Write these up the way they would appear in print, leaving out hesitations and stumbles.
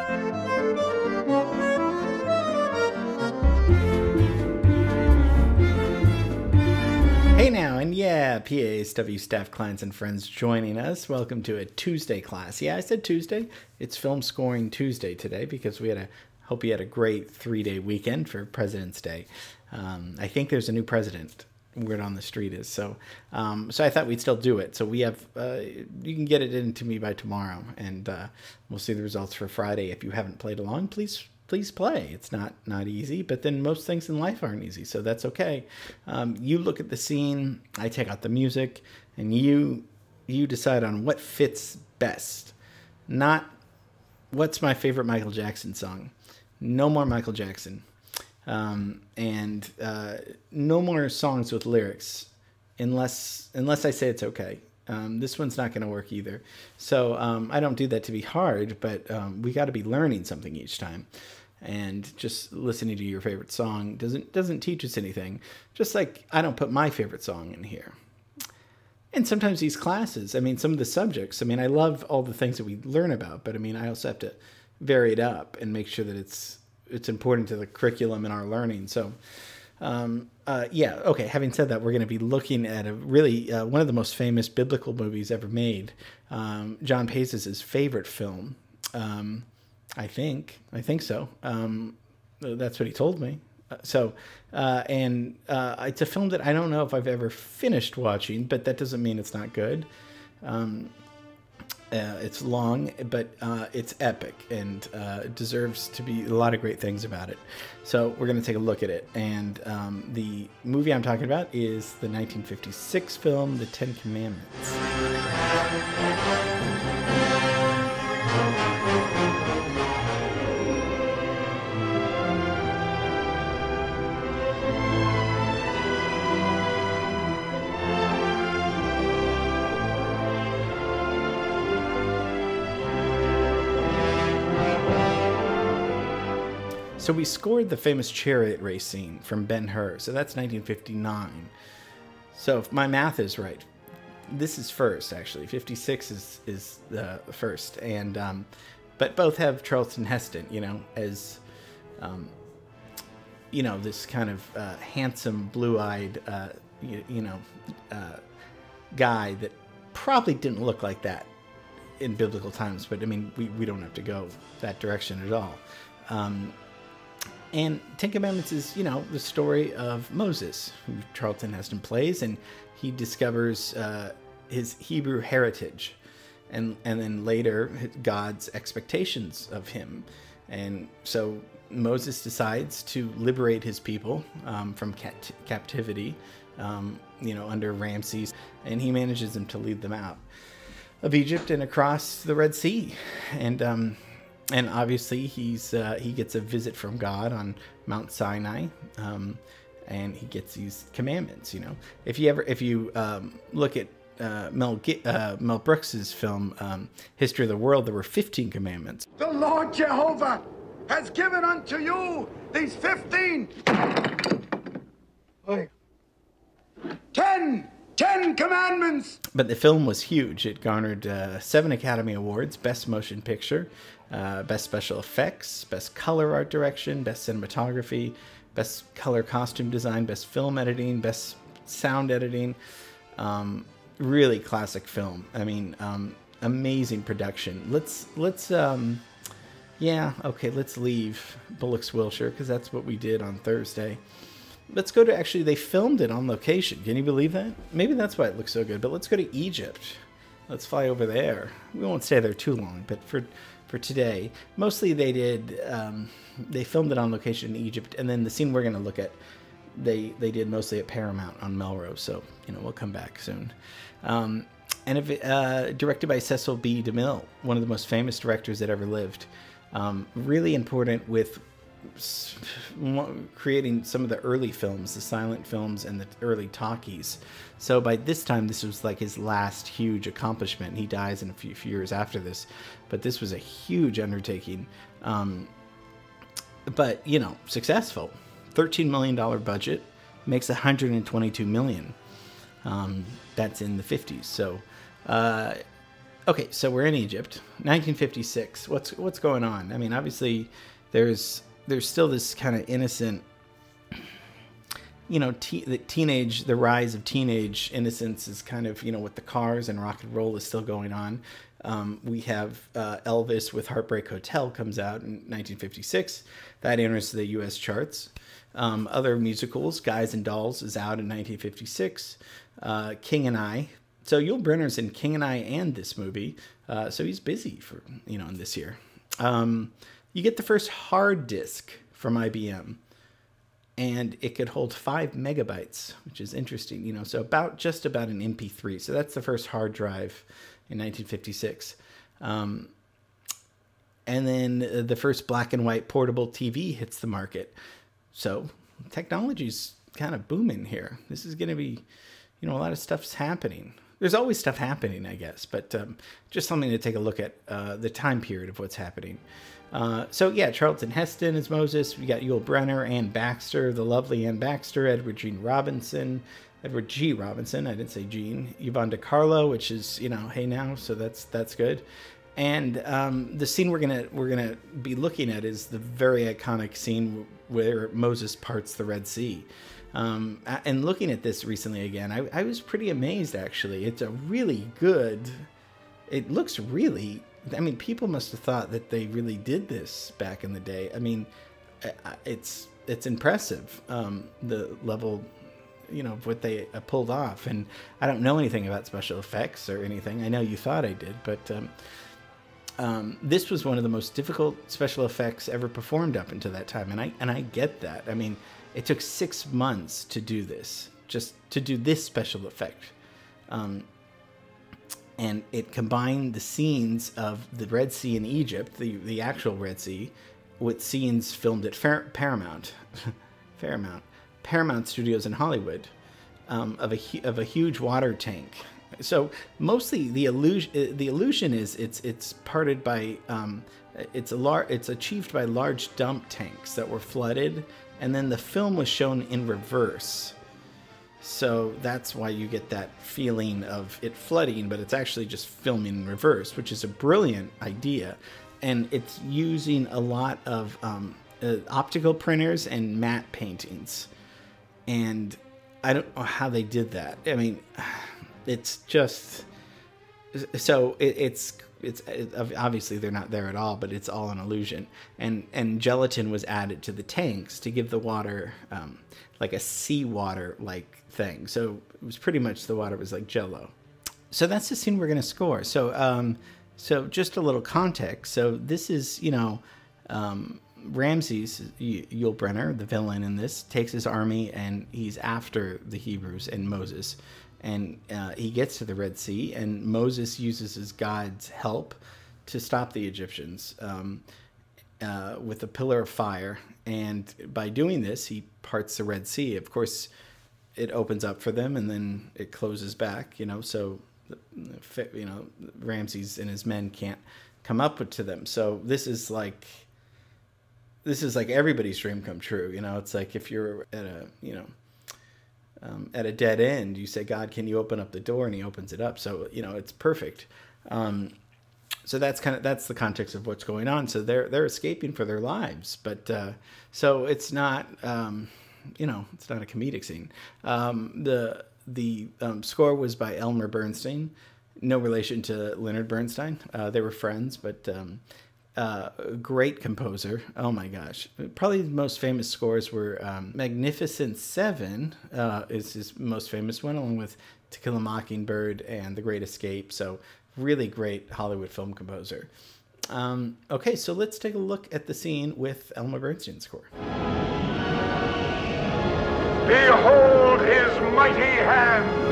Hey now, and yeah, PASW staff, clients, and friends joining us. Welcome to a Tuesday class. Yeah, I said Tuesday. It's Film Scoring Tuesday today because hope you had a great 3-day weekend for President's Day. I think there's a new president. Word on the street is so I thought we'd still do it. So we have you can get it into me by tomorrow, and we'll see the results for Friday. If you haven't played along, please play. It's not easy, but then most things in life aren't easy, so that's okay. You look at the scene, I take out the music, and you decide on what fits best. Not what's my favorite Michael Jackson song. No more Michael Jackson. And no more songs with lyrics unless I say it's okay. This one's not going to work either. So I don't do that to be hard, but we got to be learning something each time. And just listening to your favorite song doesn't teach us anything. Just like I don't put my favorite song in here. And sometimes these classes, I mean, some of the subjects, I mean, I love all the things that we learn about, but I mean, I also have to vary it up and make sure that it's important to the curriculum and our learning. So, yeah, okay, having said that, we're going to be looking at a really, one of the most famous biblical movies ever made. John Pace's favorite film. I think so. That's what he told me. It's a film that I don't know if I've ever finished watching, but that doesn't mean it's not good. It's long, but it's epic and deserves to be a lot of great things about it. So we're going to take a look at it. And the movie I'm talking about is the 1956 film, The Ten Commandments. So we scored the famous chariot race scene from Ben-Hur. So that's 1959. So if my math is right, this is first, actually. 56 is the first. And but both have Charlton Heston, as this kind of handsome, blue-eyed, guy that probably didn't look like that in biblical times. But I mean, we don't have to go that direction at all. And Ten Commandments is, the story of Moses, who Charlton Heston plays, and he discovers his Hebrew heritage, and then later God's expectations of him. And so Moses decides to liberate his people from captivity, under Ramses, and he manages them to lead them out of Egypt and across the Red Sea. And obviously he gets a visit from God on Mount Sinai, and he gets these commandments. If you look at Mel Brooks's film History of the World, there were 15 commandments. The Lord Jehovah has given unto you these 15. 10 commandments. But the film was huge. It garnered 7 Academy Awards: Best Motion Picture, Best Special Effects, Best Color Art Direction, Best Cinematography, Best Color Costume Design, Best Film Editing, Best Sound Editing. Really classic film. I mean, amazing production. Let's leave Bullocks, Wiltshire, because that's what we did on Thursday. Let's go to, actually, they filmed it on location. Can you believe that? Maybe that's why it looks so good, but let's go to Egypt. Let's fly over there. We won't stay there too long, but for today, mostly they filmed it on location in Egypt, and then the scene we're going to look at, they did mostly at Paramount on Melrose, so, we'll come back soon. Directed by Cecil B. DeMille, one of the most famous directors that ever lived. Really important with creating some of the early films, the silent films and the early talkies. So by this time, this was like his last huge accomplishment. He dies in a few years after this, but this was a huge undertaking. But successful. $13 million budget, makes $122 million. That's in the 50s. So Okay, so we're in Egypt, 1956. What's going on? I mean, obviously, there's still this kind of innocent, the rise of teenage innocence is kind of, with the cars and rock and roll is still going on. We have Elvis with Heartbreak Hotel comes out in 1956. That enters the U.S. charts. Other musicals, Guys and Dolls, is out in 1956. King and I. So Yul Brynner's in King and I and this movie. So he's busy for, in this year. You get the first hard disk from IBM. And it could hold 5 megabytes, which is interesting, so just about an MP3. So that's the first hard drive in 1956. And then the first black and white portable TV hits the market. So technology's kind of booming here. This is going to be, a lot of stuff's happening. There's always stuff happening, I guess, but just something to take a look at the time period of what's happening. Charlton Heston is Moses. We got Yul Brynner, Ann Baxter, the lovely Ann Baxter, Edward G. Robinson, I didn't say Gene. Yvonne DiCarlo, which is, Hey Now, so that's good. And the scene we're gonna be looking at is the very iconic scene where Moses parts the Red Sea. And looking at this recently again, I was pretty amazed, actually. It's a really good... It looks really... people must have thought that they really did this back in the day. It's impressive, the level, of what they pulled off. And I don't know anything about special effects or anything. I know you thought I did, but this was one of the most difficult special effects ever performed up until that time. And I get that. It took 6 months to do this, just to do this special effect. And it combined the scenes of the Red Sea in Egypt, the actual Red Sea, with scenes filmed at Paramount Studios in Hollywood, of a huge water tank. So mostly the illusion is it's parted by it's achieved by large dump tanks that were flooded, and then the film was shown in reverse. So that's why you get that feeling of it flooding, but it's actually just filming in reverse, which is a brilliant idea. And it's using a lot of optical printers and matte paintings. And I don't know how they did that. It's just... So it's obviously they're not there at all, but it's all an illusion. And gelatin was added to the tanks to give the water like a seawater like thing. So it was pretty much the water was like Jello. So that's the scene we're going to score. So just a little context. So this is Ramses, Yul Brynner, the villain in this, takes his army and he's after the Hebrews and Moses. And he gets to the Red Sea, and Moses uses his God's help to stop the Egyptians with a pillar of fire. And by doing this, he parts the Red Sea. Of course, it opens up for them, and then it closes back. So Ramses and his men can't come up to them. So this is like everybody's dream come true. It's like if you're at a dead end, you say, God, can you open up the door? And he opens it up. So, it's perfect. So that's the context of what's going on. So they're escaping for their lives, but, so it's not, it's not a comedic scene. The score was by Elmer Bernstein, no relation to Leonard Bernstein. They were friends, but, great composer. Oh my gosh. Probably the most famous scores were Magnificent Seven is his most famous one, along with To Kill a Mockingbird and The Great Escape. So really great Hollywood film composer. Okay, so let's take a look at the scene with Elmer Bernstein's score. Behold his mighty hand!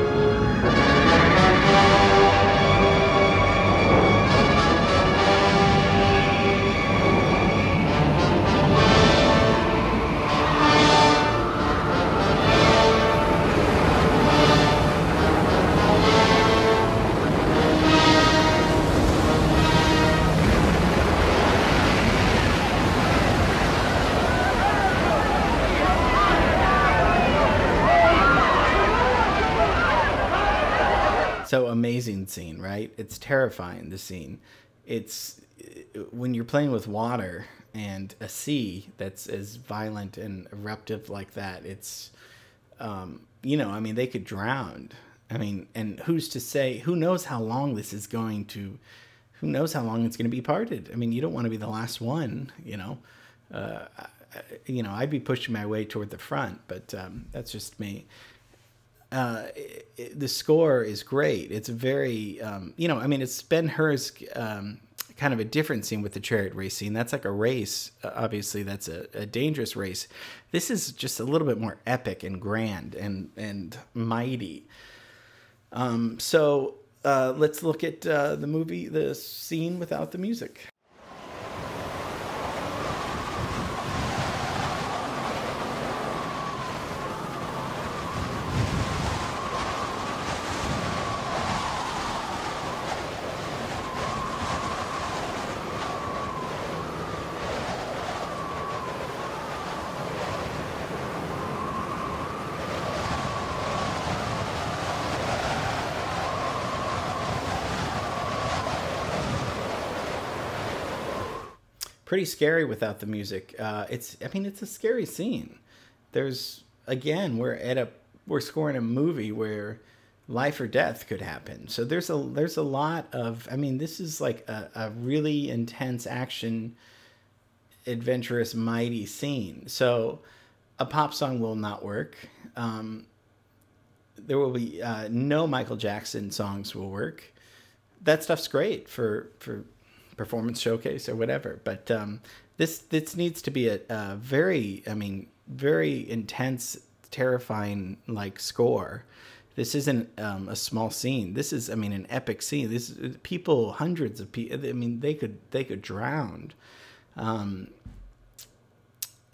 So amazing scene, right? It's terrifying, the scene. It's when you're playing with water and a sea that's as violent and eruptive like that. It's, you know, I mean, they could drown. I mean, and who's to say, who knows how long this is going to, who knows how long it's going to be parted? I mean, you don't want to be the last one, you know. I'd be pushing my way toward the front, but that's just me. The score is great. It's very, it's Ben-Hur's kind of a different scene with the chariot race scene. That's like a race. Obviously, that's a dangerous race. This is just a little bit more epic and grand and mighty. So let's look at the scene without the music. Pretty scary without the music. It's a scary scene. There's, again, we're scoring a movie where life or death could happen. So there's a lot of, this is like a really intense action, adventurous, mighty scene. So a pop song will not work. There will be no Michael Jackson songs will work. That stuff's great for performance showcase or whatever, but this needs to be a very intense, terrifying like score. This isn't a small scene. This is an epic scene. This is people, hundreds of people. They could drown,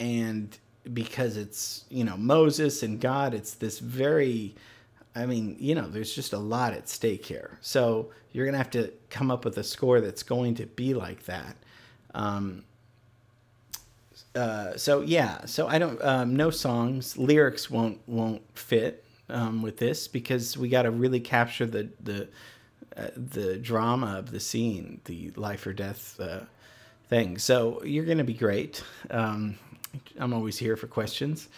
and because it's Moses and God, it's this very. There's just a lot at stake here. So you're going to have to come up with a score that's going to be like that. So I don't, no songs, lyrics won't fit with this because we got to really capture the drama of the scene, the life or death thing. So you're going to be great. I'm always here for questions.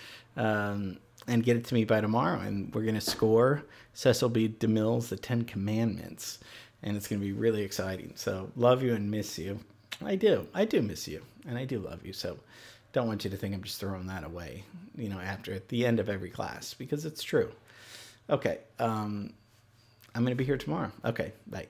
And get it to me by tomorrow. And we're going to score Cecil B. DeMille's The 10 Commandments. And it's going to be really exciting. So love you and miss you. I do miss you. And I do love you. So don't want you to think I'm just throwing that away, at the end of every class. Because it's true. Okay. I'm going to be here tomorrow. Okay. Bye.